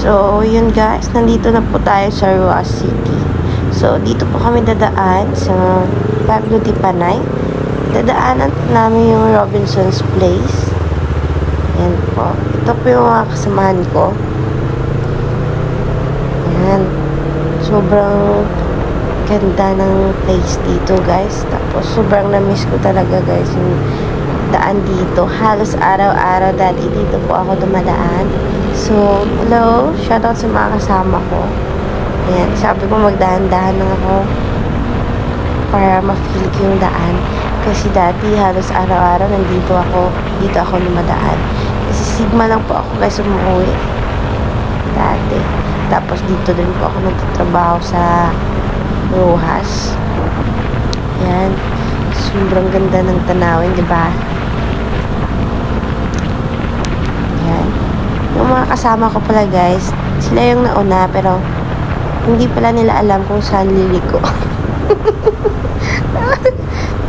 So, yun guys, nandito na po tayo sa Roa City. So, dito po kami dadaan sa Pablo Di Panay. Dadaanan namin yung Robinson's Place. Yan po. Ito po yung mga kasamahan ko. Yan. Sobrang ganda ng place dito guys. Tapos, sobrang na-miss ko talaga guys yung daan dito. Halos araw-araw dati dito po ako dumadaan. So, hello. Shoutout sa mga kasama ko. Ayan. Sabi ko magdahan-dahan lang ako para ma-feel ko yung daan. Kasi dati halos araw-araw dito ako dumadaan. Kasi Sigma lang po ako guys umuwi. Dati. Tapos dito din po ako nagtatrabaho sa Rojas. Ayan. Sobrang ganda ng tanawin, di ba? Ayan. Yung mga kasama ko pala guys, sila yung nauna pero hindi pala nila alam kung saan liliko.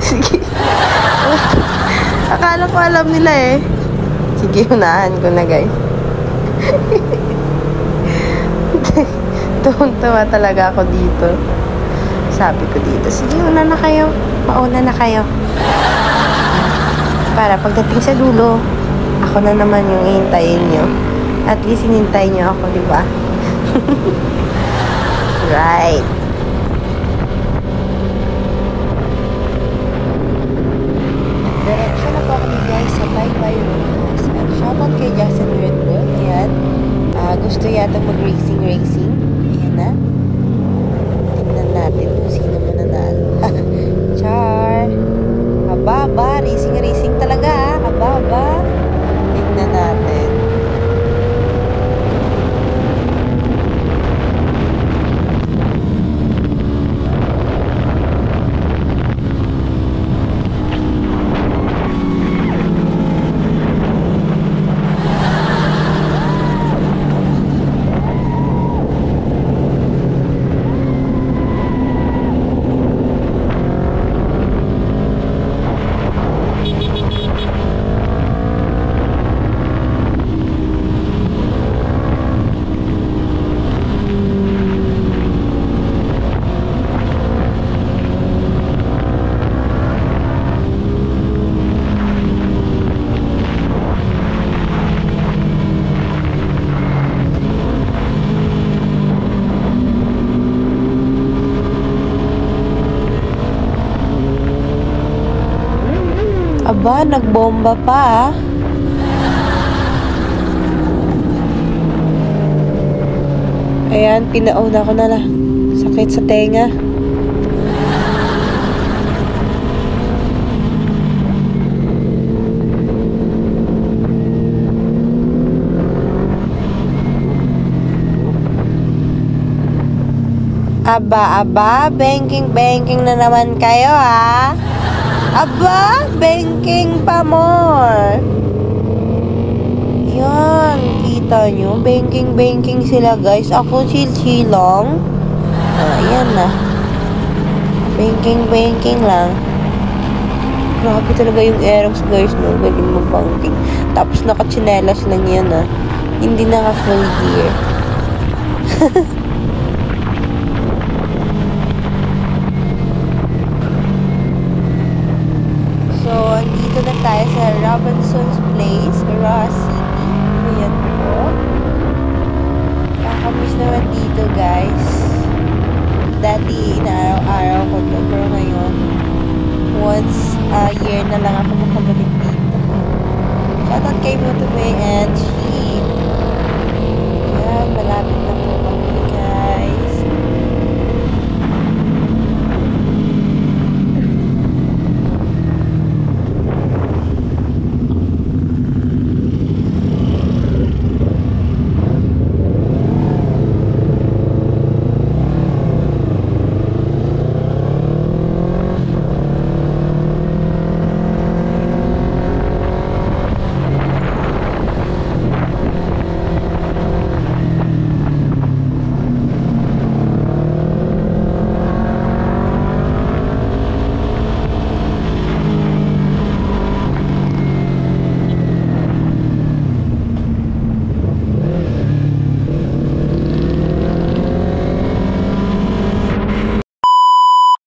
Sige. Akala ko alam nila eh. Sige, unahan ko na guys. Tuwang-tuwa talaga ako dito. Sabi ko dito, sige, una na kayo. Mauna na kayo. Para pagdating sa dulo, ako na naman yung hihintayin nyo. At least hinintay nyo ako, di ba? Right. Diretso na po kami guys sa Bye-Bye Rojas. At shoutout kay Jackson Red Bull. Ayan. Gusto yata mag-racing. Ayan na. Tingnan natin kung sino mananalo. Char. Hababa. Racing talaga. Hababa. Tingnan natin. Aba, nagbomba pa. Ayan, pinauna ko na lang. Sakit sa tenga. Aba, banking na naman kayo ha. Aba, banking pa more. Yan, kita nyo. Banking sila guys. Ako chill lang. Ayan na. Banking lang. Grabe talaga yung Aerox guys. No? Galing mo banking. Tapos naka-chinelas lang yan ah. Hindi naka-full gear. So, andito na tayo sa Robinson's Place, Roa City.